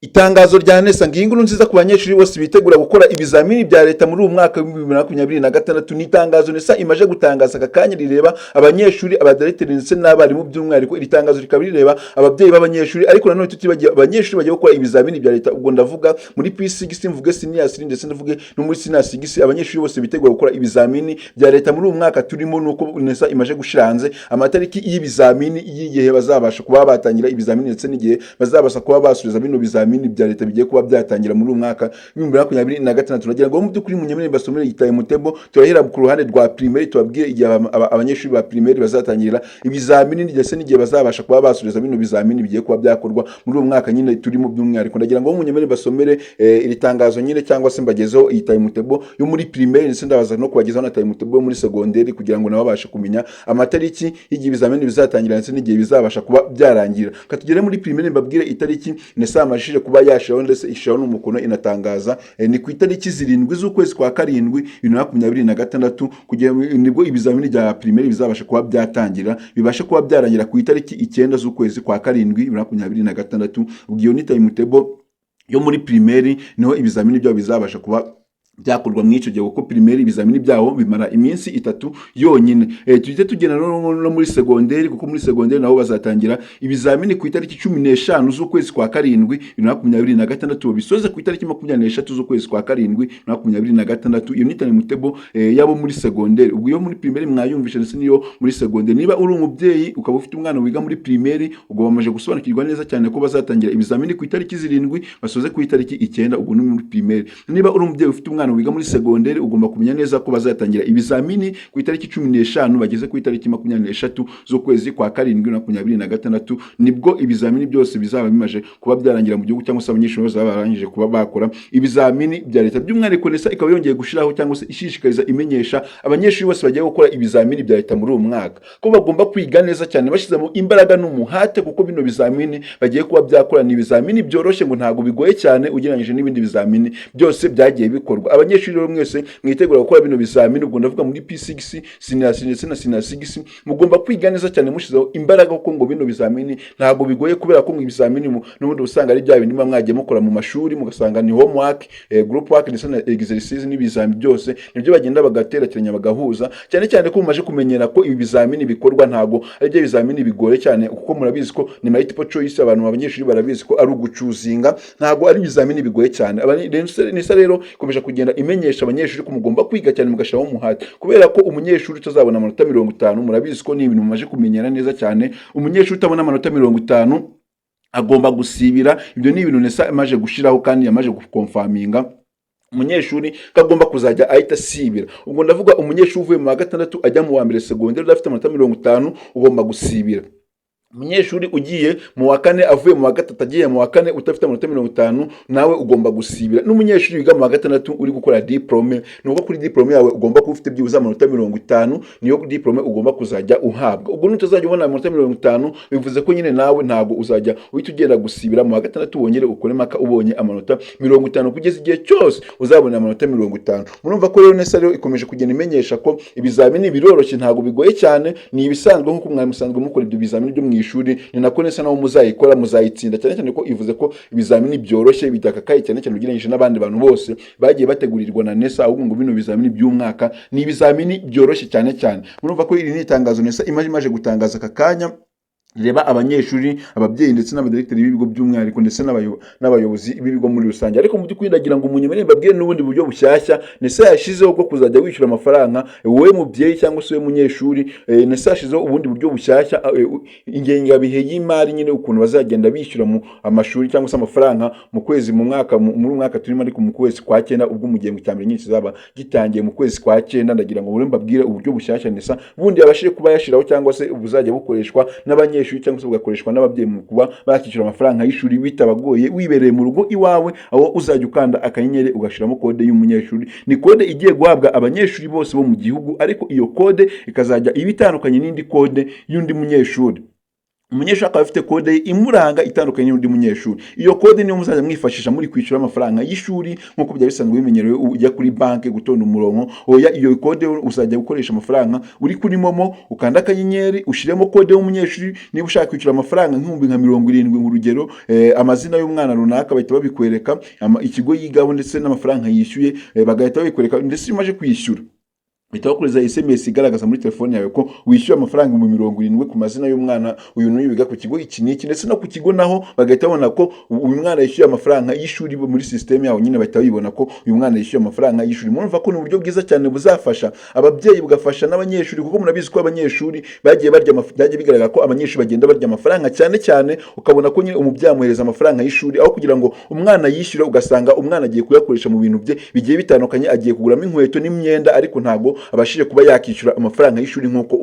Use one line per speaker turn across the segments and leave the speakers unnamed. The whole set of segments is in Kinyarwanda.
Itangazo rya NESA ngo inkuru nziza ku banyeshuri bose bitegura gukora ibizamini bya leta muri uyu mwaka wa 2026 ni itangazo NESA imaje gutangaza aka kanya rireba abanyeshuri abadirecteri ndetse n'abarimu by'umwihariko iri tangazo rikaba rireba ababyeyi b'abanyeshuri ariko nanone tutibagiye abanyeshuri bagiye gukora ibizamini bya leta ubwo ndavuga muri P6 mvuge senior ndetse ndavuge no muri senior 6 abanyeshuri bose bitegura gukora ibizamini bya leta muri uyu mwaka turimo nuko NESA imaje gushiranze amatariki y'ibizamini y'igihe bazabasha kuba batangira ibizamini ndetse n'igihe bazabasha kuba basubiza bino bizamini bya leta bigiye kuba byatangira muri umwaka 2026 turagira ngo mu byukuri munyemere basomere igitaye mutebo turahera ku ruhande rwa primaire tubabwire igihe abanyeshuri ba primaire bazatangirira ibizamini ndetse n'igihe bazabasha kuba basubiza bino bizamini bigiye kuba byakorwa muri uyu mwaka nyine turimo by'umwihariko ndagira ngo munyemere basomere iri tangazo nyine cyangwa se mbagezeho igitaye mutebo yo muri primaire ndetse ndabaza no kubagezaho na taye mutebo yo muri secondaire kugira ngo nabo babashe kumenya amatariki y'igihe ibizamini bizatangira ndetse n'igihe bizabasha kuba byarangira katugere muri primaire mbabwire itariki NESA amashije kuba yashaho ndetse ishaho n'umukono inatangaza ni ku itariki 7 z'ukwezi kwa 7 2026 kugira nibwo ibizamini bya primaire bizabasha kuba byatangira bibasha kuba byarangira ku itariki 9 z'ukwezi kwa 7 2026 ubwo ni time table yo muri primaire niho ibizamini byo bizabasha kuba byakorwa mu ico gihe uko primaire ibizamini byaho bimara iminsi 3 yonyine tujye tugena no muri secondaire kuko muri secondaire naho bazatangira ibizamini ku itariki 15 z'ukwezi kwa 7 2026 bisoze ku itariki 23 z'ukwezi kwa 7 2026 iyo nitane mutebo yabo muri secondaire ubwo yo muri primaire mwayumvisha ndetse niyo muri secondaire niba uri umubyeyi ukaba ufite umwana wiga muri primaire ubwo bamaje gusobanukirwa neza cyane ko bazatangira ibizamini ku itariki 7 basoze ku itariki 9 ubwo ni muri primaire niba uri umubyeyi ufite umwana wiga muri secondaire ugomba kumenya neza ko bazatangira ibizamini ku itariki 15 bageze ku itariki 23 z'ukwezi kwa 7 2026 nibwo ibizamini byose bizaba bimaje kuba byarangira mu gihugu cyangwa se abanyeshuri bazaba barangije kuba bakora ibizamini bya leta by'umwihariko NESA ikaba yongeye gushiraho cyangwa se ishishikariza imenyesha abanyeshuri bose bagiye gukora ibizamini bya leta muri uyu mwaka ko bagomba kwiga neza cyane bashizemo imbaraga n'umuhate kuko bino bizamini bagiye kuba byakora ni ibizamini byoroshye ngo ntago bigoye cyane ugereranyije n'ibindi bizamini byose byagiye bikorwa abanyeshuri rero mwese mwitegura gukora bino bizamini ubwo ndavuga muri P6 senior ndetse na senior 6 mugomba kwiga neza cyane mushizeho imbaraga kuko ngo bino bizamini ntago bigoye kubera ko ngo ibizamini n'ubundi usanga ari bya bindi mwagiye mukora mu mashuri mugasanga ni homework group work ndetse na exercises n'ibizamini byose nibyo bagenda bagaterateranya bagahuza cyane cyane ko mumaje kumenyera ko ibi bizamini bikorwa ntago ari byo bizamini bigore cyane kuko murabizi ko ni multiple choice abantu abanyeshuri barabizi ko ari ugucuzinga ntago ari ibizamini bigoye cyane NESA rero ikomeje kugenda imenyesha abanyeshuri ko mugomba kwiga cyane mugashiraho umuhate kubera ko umunyeshuri utazabona amanota 50 murabizi ko ni ibintu mumaje kumenyera neza cyane umunyeshuri utabona amanota 50 agomba gusibira ibyo ni ibintu NESA imaje gushiraho kandi yamaje gukonfaminga umunyeshuri kagomba kuzajya ahita sibira ubwo ndavuga umunyeshuri uvuye mu wa gatandatu ajya mu wa mbere secondaire udafite amanota 50 ugomba gusibira umunyeshuri ugiye mu wa kane avuye mu wa gatatu agiye mu wa kane utafite amanota 50 nawe ugomba gusibira n'umunyeshuri wiga mu wa gatandatu uri gukora diplome nuko kuri diplome yawe ugomba kuba ufite byibuze amanota 50 niyo diplome ugomba kuzajya uhabwa ubwo nutazajya ubona amanota 50 bivuze ko nyine nawe ntago uzajya uhita ugenda gusibira mu wa gatandatu wongere ukore maka ubonye amanota 50 kugeza igihe cyose uzabona amanota 50 murumva ko rero NESA rero ikomeje kugenda imenyesha ko ibizamini biroroshye ntago bigoye cyane ni ibisanzwe nkuko mwari musanzwe mukora ibyo bizamini byo ishuri ni nako NESA nawo muzayikora muzayitsinda cyane cyane ko ivuze ko ibizamini byoroshye bidakakaye cyane cyane ugereranyije n'abandi bantu bose bagiye bategurirwa na NESA ahubwo ngo bino bizamini by'umwaka ni ibizamini byoroshye cyane cyane murumva ko iri ni itangazo NESA imaje gutangaza aka kanya reba abanyeshuri ababyeyi ndetse n'abadirecteri b'ibigo by'umwihariko ndetse n'abayobozi b'ibigo muri rusange ariko mu by'ukuri ndagira ngo umunyemerere mbabwire n'ubundi buryo bushyashya NESA yashizeho bwo kuzajya wishyura amafaranga wowe mubyeyi cyangwa se wowe munyeshuri NESA yashizeho ubundi buryo bushyashya ingengabihe y'imari nyine ukuntu bazagenda bishyura mu amashuri cyangwa se amafaranga mu kwezi mu mwaka muri mwaka turimo ariko mu kwezi kwa 9 ubwo umugengo cyambere nyinshi zaba gitangiye mu kwezi kwa 9 ndagira ngo mbabwire uburyo bushyashya NESA bundi yabashije kuba yashiraho cyangwa se ubuzajya bukoreshwa n'abanyeshuri cyangwa se bugakoreshwa n'ababyeyi mu kuba bakishyura amafaranga y'ishuri bitabagoye wibereye mu rugo iwawe aho uzajya ukanda akanyenyeri ugashiramo kode y'umunyeshuri ni kode igiye guhabwa abanyeshuri bose bo mu gihugu ariko iyo kode ikazajya ibitandukanye n'indi kode y'undi munyeshuri umunyeshuri akaba afite kode imuranga itandukanye n'undi munyeshuri. Iyo kode niyo muzajya mwifashisha muri kwishyura amafaranga y'ishuri nk'uko byari bisanzwe bimenyerewe ujya kuri banki gutonda umurongo. Oya, iyo kode uzajya gukoresha amafaranga uri kuri momo, ukanda akanyenyeri ushyiremo kode y'umunyeshuri. Niba ushaka kwishyura amafaranga nk'ibihumbi nka 70 mu rugero, amazina y'umwana runaka bahita babikwereka, ikigo yigaho ndetse n'amafaranga yishyuye, bagahita babikwereka. Ndetse iyo umaze kwishyura bahita bakohereza SMS igaragaza muri telefone yawe ko wishyuye amafaranga 70 ku mazina y'umwana uyu n'uyu wiga ku kigo iki n'iki, ndetse no ku kigo naho bagahita babona ko uyu mwana yishyuye amafaranga y'ishuri muri system yawo, nyine bahita babibona ko uyu mwana yishyuye amafaranga y'ishuri. Murumva ko ni uburyo bwiza cyane buzafasha ababyeyi bugafasha n'abanyeshuri, kuko murabizi ko abanyeshuri bagiye bigaragara ko abanyeshuri bagenda barya amafaranga cyane, ukabona ko nyine umubyeyi amuhereza amafaranga y'ishuri aho kugira ngo umwana yishyure, ugasanga umwana agiye kuyakoresha mu bintu bye bigiye bitandukanye, agiye kuguramo inkweto n'imyenda, ariko ntabwo abashije kuba yakishyura amafaranga y'ishuri nk'uko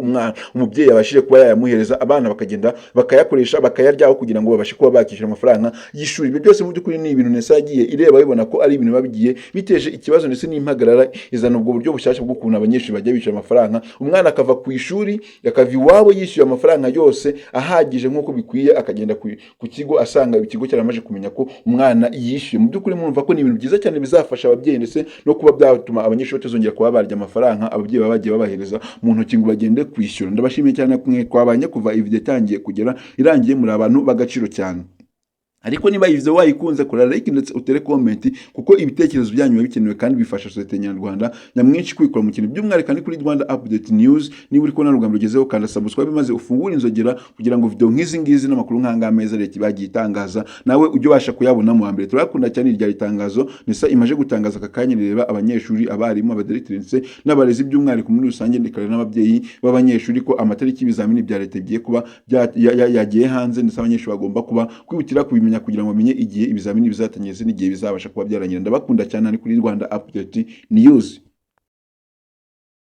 umubyeyi abashije kuba yayamuhereza. Abana bakagenda bakayakoresha bakayaryaho kugira ngo babashe kuba bakishyura amafaranga y'ishuri. Ibyo byose mu by'ukuri ni ibintu NESA yagiye ireba bibona ko ari ibintu babigiye biteje ikibazo ndetse n'impagarara, izana ubwo buryo bushyashya bw'ukuntu abanyeshuri bajya bishyura amafaranga. Umwana akava ku ishuri akava iwabo yishyuye amafaranga yose ahagije nk'uko bikwiye, akagenda ku kigo asanga ikigo cyaramaje kumenya ko umwana yishyuye. Mu by'ukuri mwumva ko ni ibintu byiza cyane bizafasha ababyeyi ndetse no kuba byatuma abanyeshuri batazongera kuba barya amafaranga ababyeyi baba bagiye babahereza mu ntoki ngo bagende kwishyura. Ndabashimiye cyane twabanye kuva iyi video itangiye kugera irangiye, muri abantu b'agaciro cyane. Ariko niba iyi video wayikunze, kora like ndetse utere comment, kuko ibitekerezo byanyu biba bikenewe kandi bifasha sosiyete nyarwanda nyamwinshi kwikora mu kintu by'umwihariko kandi kuri Rwanda Update News. Niba uri kubona urugamba rugezeho, kanda subscribe maze ufungure inzogera kugira ngo video nk'izi ngizi n'amakuru nk'anga meza leta bagiye itangaza nawe ujye ubasha kuyabona mu mbere. Turakunda cyane irya itangazo NESA imaje gutangaza aka kanya rireba abanyeshuri, abarimu, abadirecteurs ndetse n'abarezi by'umwihariko muri rusange, ndikare n'ababyeyi b'abanyeshuri ko amatariki y'ibizamini bya leta bigiye kuba yagiye hanze, ndetse abanyeshuri bagomba kuba kwihutira kubimenya kugira ngo bamenye igihe ibizamini bizatangiza n'igihe bizabasha kuba byarangira. Ndabakunda cyane, ari kuri Rwanda Update News.